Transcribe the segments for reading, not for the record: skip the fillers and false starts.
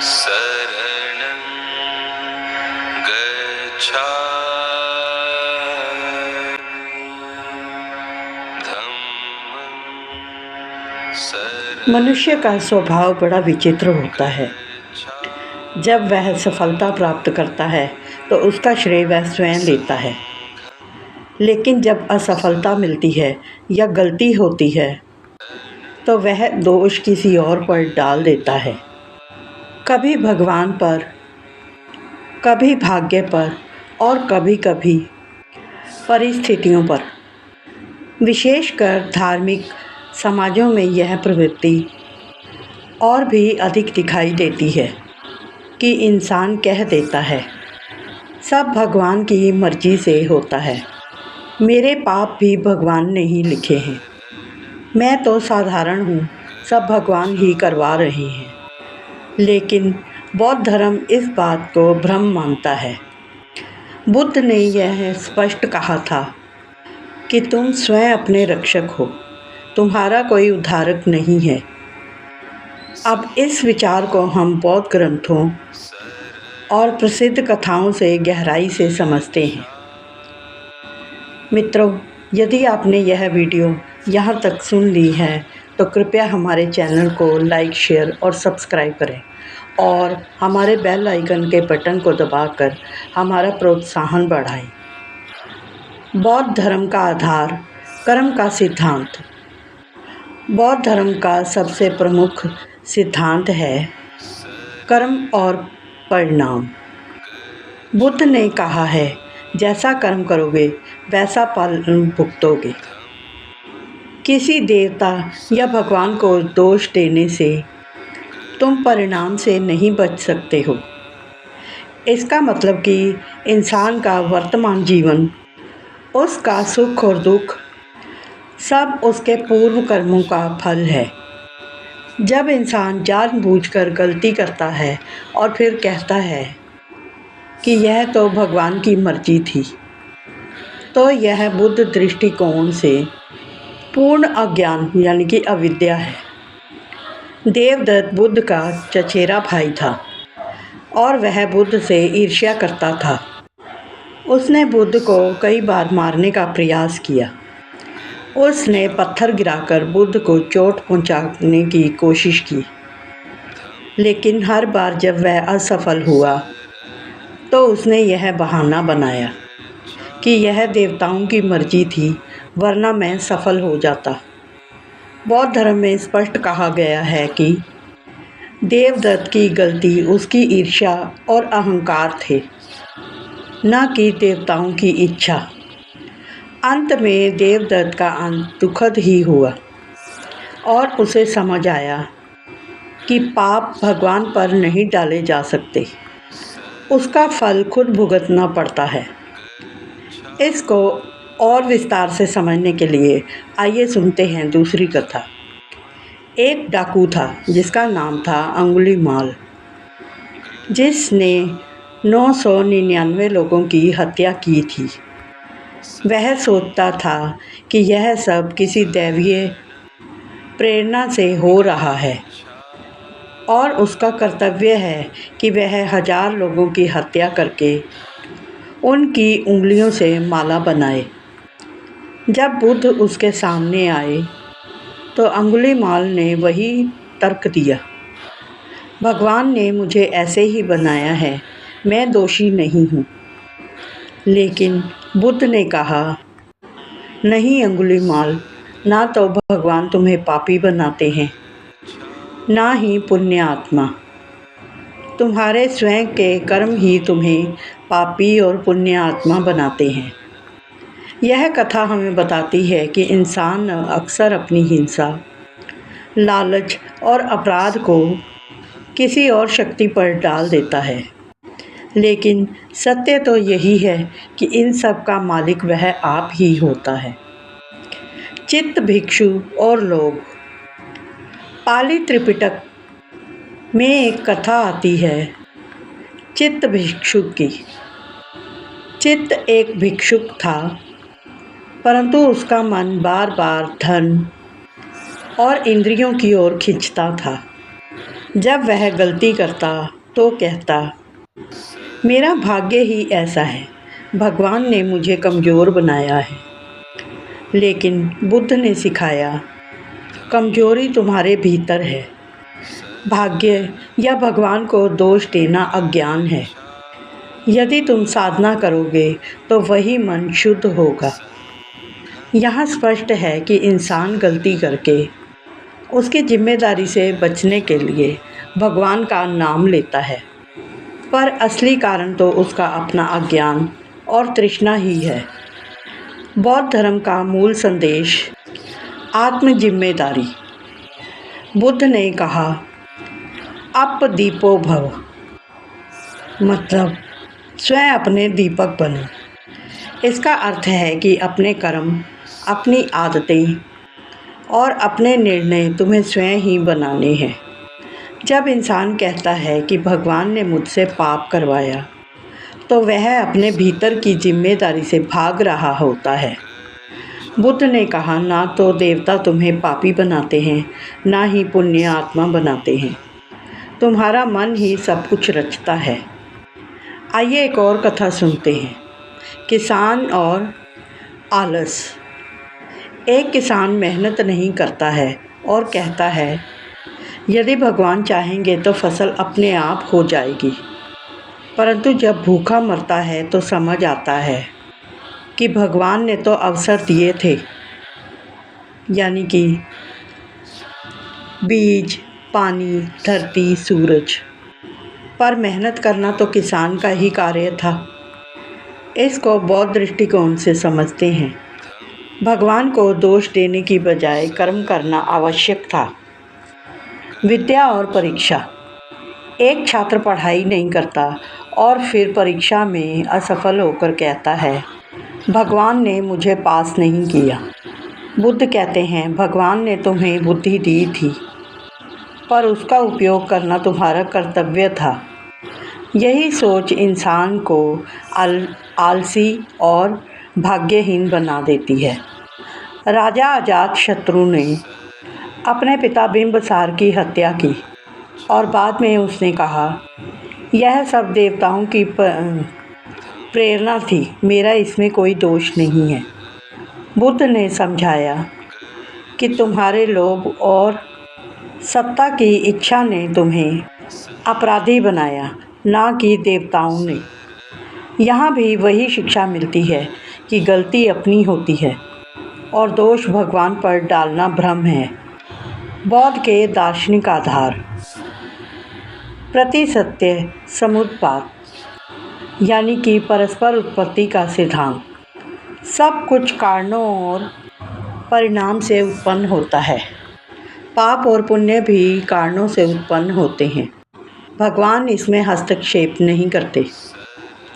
शरणं गच्छामि धम्मं शरणं। मनुष्य का स्वभाव बड़ा विचित्र होता है। जब वह सफलता प्राप्त करता है तो उसका श्रेय वह स्वयं लेता है, लेकिन जब असफलता मिलती है या गलती होती है तो वह दोष किसी और पर डाल देता है, कभी भगवान पर, कभी भाग्य पर और कभी कभी परिस्थितियों पर। विशेषकर धार्मिक समाजों में यह प्रवृत्ति और भी अधिक दिखाई देती है कि इंसान कह देता है, सब भगवान की मर्जी से होता है, मेरे पाप भी भगवान ने ही लिखे हैं, मैं तो साधारण हूँ, सब भगवान ही करवा रहे हैं। लेकिन बौद्ध धर्म इस बात को भ्रम मानता है। बुद्ध ने यह स्पष्ट कहा था कि तुम स्वयं अपने रक्षक हो, तुम्हारा कोई उद्धारक नहीं है। अब इस विचार को हम बौद्ध ग्रंथों और प्रसिद्ध कथाओं से गहराई से समझते हैं। मित्रों, यदि आपने यह वीडियो यहाँ तक सुन ली है तो कृपया हमारे चैनल को लाइक, शेयर और सब्सक्राइब करें और हमारे बेल आइकन के बटन को दबाकर हमारा प्रोत्साहन बढ़ाएं। बौद्ध धर्म का आधार कर्म का सिद्धांत। बौद्ध धर्म का सबसे प्रमुख सिद्धांत है कर्म और परिणाम। बुद्ध ने कहा है, जैसा कर्म करोगे वैसा फल भुगतोगे। किसी देवता या भगवान को दोष देने से तुम परिणाम से नहीं बच सकते हो। इसका मतलब कि इंसान का वर्तमान जीवन, उसका सुख और दुख सब उसके पूर्व कर्मों का फल है। जब इंसान जानबूझकर गलती करता है और फिर कहता है कि यह तो भगवान की मर्जी थी, तो यह बुद्ध दृष्टिकोण से पूर्ण अज्ञान यानी कि अविद्या है। देवदत्त बुद्ध का चचेरा भाई था और वह बुद्ध से ईर्ष्या करता था। उसने बुद्ध को कई बार मारने का प्रयास किया। उसने पत्थर गिराकर बुद्ध को चोट पहुंचाने की कोशिश की, लेकिन हर बार जब वह असफल हुआ तो उसने यह बहाना बनाया कि यह देवताओं की मर्जी थी, वरना मैं सफल हो जाता। बौद्ध धर्म में स्पष्ट कहा गया है कि देवदत्त की गलती उसकी ईर्ष्या और अहंकार थे, न कि देवताओं की इच्छा। अंत में देवदत्त का अंत दुखद ही हुआ और उसे समझ आया कि पाप भगवान पर नहीं डाले जा सकते, उसका फल खुद भुगतना पड़ता है। इसको और विस्तार से समझने के लिए आइए सुनते हैं दूसरी कथा। एक डाकू था जिसका नाम था अंगुलीमाल, जिसने 999 लोगों की हत्या की थी। वह सोचता था कि यह सब किसी दैवीय प्रेरणा से हो रहा है और उसका कर्तव्य है कि वह 1000 लोगों की हत्या करके उनकी उंगलियों से माला बनाए। जब बुद्ध उसके सामने आए तो अंगुलीमाल ने वही तर्क दिया, भगवान ने मुझे ऐसे ही बनाया है, मैं दोषी नहीं हूँ। लेकिन बुद्ध ने कहा, नहीं अंगुलीमाल, ना तो भगवान तुम्हें पापी बनाते हैं, ना ही पुण्य आत्मा। तुम्हारे स्वयं के कर्म ही तुम्हें पापी और पुण्य आत्मा बनाते हैं। यह कथा हमें बताती है कि इंसान अक्सर अपनी हिंसा, लालच और अपराध को किसी और शक्ति पर डाल देता है, लेकिन सत्य तो यही है कि इन सब का मालिक वह आप ही होता है। चित्त भिक्षु और लोग। पाली त्रिपिटक में एक कथा आती है चित्त भिक्षुक की। चित्त एक भिक्षुक था, परंतु उसका मन बार बार धन और इंद्रियों की ओर खिंचता था। जब वह गलती करता तो कहता, मेरा भाग्य ही ऐसा है, भगवान ने मुझे कमज़ोर बनाया है। लेकिन बुद्ध ने सिखाया, कमज़ोरी तुम्हारे भीतर है। भाग्य या भगवान को दोष देना अज्ञान है। यदि तुम साधना करोगे तो वही मन शुद्ध होगा। यहाँ स्पष्ट है कि इंसान गलती करके उसकी जिम्मेदारी से बचने के लिए भगवान का नाम लेता है, पर असली कारण तो उसका अपना अज्ञान और तृष्णा ही है। बौद्ध धर्म का मूल संदेश आत्म जिम्मेदारी। बुद्ध ने कहा, अप दीपो भव, मतलब स्वयं अपने दीपक बनो। इसका अर्थ है कि अपने कर्म, अपनी आदतें और अपने निर्णय तुम्हें स्वयं ही बनाने हैं। जब इंसान कहता है कि भगवान ने मुझसे पाप करवाया, तो वह अपने भीतर की जिम्मेदारी से भाग रहा होता है। बुद्ध ने कहा, ना तो देवता तुम्हें पापी बनाते हैं, ना ही पुण्य आत्मा बनाते हैं। तुम्हारा मन ही सब कुछ रचता है। आइए एक और कथा सुनते हैं, किसान और आलस। एक किसान मेहनत नहीं करता है और कहता है, यदि भगवान चाहेंगे तो फसल अपने आप हो जाएगी। परंतु जब भूखा मरता है तो समझ आता है कि भगवान ने तो अवसर दिए थे, यानी कि बीज, पानी, धरती, सूरज, पर मेहनत करना तो किसान का ही कार्य था। इसको बौद्ध दृष्टिकोण से समझते हैं। भगवान को दोष देने की बजाय कर्म करना आवश्यक था। विद्या और परीक्षा। एक छात्र पढ़ाई नहीं करता और फिर परीक्षा में असफल होकर कहता है, भगवान ने मुझे पास नहीं किया। बुद्ध कहते हैं, भगवान ने तुम्हें बुद्धि दी थी, पर उसका उपयोग करना तुम्हारा कर्तव्य था। यही सोच इंसान को आलसी और भाग्यहीन बना देती है। राजा अजातशत्रु ने अपने पिता बिंबिसार की हत्या की और बाद में उसने कहा, यह सब देवताओं की प्रेरणा थी, मेरा इसमें कोई दोष नहीं है। बुद्ध ने समझाया कि तुम्हारे लोभ और सत्ता की इच्छा ने तुम्हें अपराधी बनाया, ना कि देवताओं ने। यहाँ भी वही शिक्षा मिलती है कि गलती अपनी होती है और दोष भगवान पर डालना भ्रम है। बौद्ध के दार्शनिक आधार। प्रतिसत्य समुत्पाद, यानी कि परस्पर उत्पत्ति का सिद्धांत। सब कुछ कारणों और परिणाम से उत्पन्न होता है। पाप और पुण्य भी कारणों से उत्पन्न होते हैं। भगवान इसमें हस्तक्षेप नहीं करते।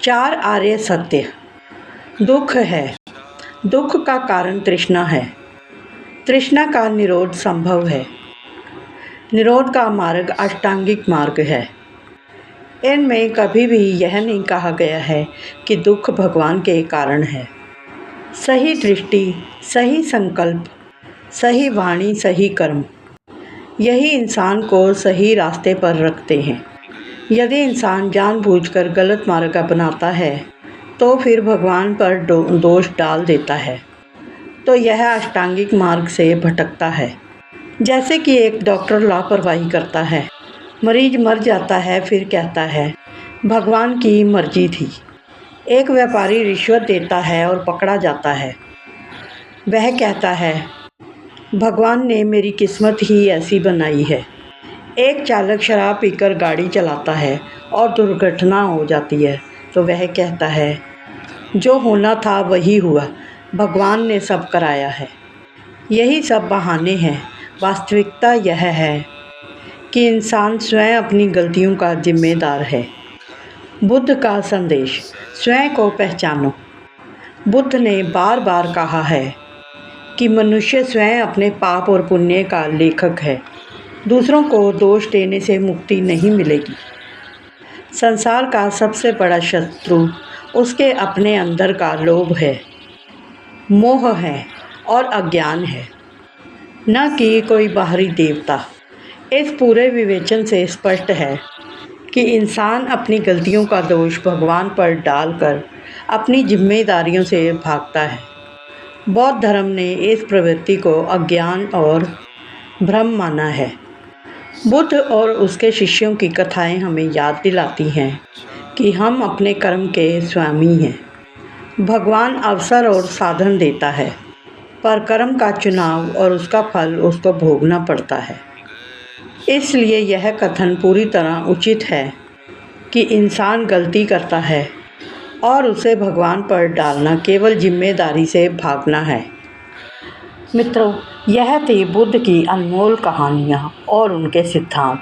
4 आर्य सत्य। दुख है। दुख का कारण तृष्णा है। तृष्णा का निरोध संभव है। निरोध का मार्ग अष्टांगिक मार्ग है। इनमें कभी भी यह नहीं कहा गया है कि दुख भगवान के कारण है। सही दृष्टि, सही संकल्प, सही वाणी, सही कर्म, यही इंसान को सही रास्ते पर रखते हैं। यदि इंसान जानबूझकर गलत मार्ग अपनाता है तो फिर भगवान पर दोष डाल देता है, तो यह अष्टांगिक मार्ग से भटकता है। जैसे कि एक डॉक्टर लापरवाही करता है, मरीज मर जाता है, फिर कहता है भगवान की मर्जी थी। एक व्यापारी रिश्वत देता है और पकड़ा जाता है, वह कहता है भगवान ने मेरी किस्मत ही ऐसी बनाई है। एक चालक शराब पीकर गाड़ी चलाता है और दुर्घटना हो जाती है, तो वह कहता है जो होना था वही हुआ, भगवान ने सब कराया है। यही सब बहाने हैं। वास्तविकता यह है कि इंसान स्वयं अपनी गलतियों का जिम्मेदार है। बुद्ध का संदेश, स्वयं को पहचानो। बुद्ध ने बार बार कहा है कि मनुष्य स्वयं अपने पाप और पुण्य का लेखक है। दूसरों को दोष देने से मुक्ति नहीं मिलेगी। संसार का सबसे बड़ा शत्रु उसके अपने अंदर का लोभ है, मोह है और अज्ञान है, न कि कोई बाहरी देवता। इस पूरे विवेचन से स्पष्ट है कि इंसान अपनी गलतियों का दोष भगवान पर डालकर अपनी जिम्मेदारियों से भागता है। बौद्ध धर्म ने इस प्रवृत्ति को अज्ञान और भ्रम माना है। बुद्ध और उसके शिष्यों की कथाएं हमें याद दिलाती हैं कि हम अपने कर्म के स्वामी हैं। भगवान अवसर और साधन देता है, पर कर्म का चुनाव और उसका फल उसको भोगना पड़ता है। इसलिए यह कथन पूरी तरह उचित है कि इंसान गलती करता है और उसे भगवान पर डालना केवल जिम्मेदारी से भागना है। मित्रों, यह थी बुद्ध की अनमोल कहानियाँ और उनके सिद्धांत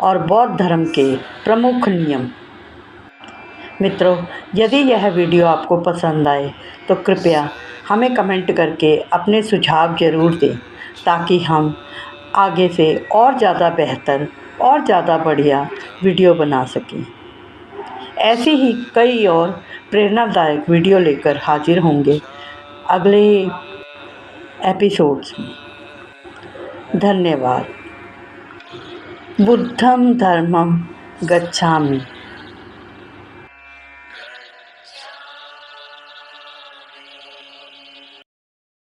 और बौद्ध धर्म के प्रमुख नियम। मित्रों, यदि यह वीडियो आपको पसंद आए तो कृपया हमें कमेंट करके अपने सुझाव ज़रूर दें, ताकि हम आगे से और ज़्यादा बेहतर और ज़्यादा बढ़िया वीडियो बना सकें। ऐसी ही कई और प्रेरणादायक वीडियो लेकर हाजिर होंगे अगले एपिसोड्स में। धन्यवाद। बुद्धं धर्मं गच्छामि।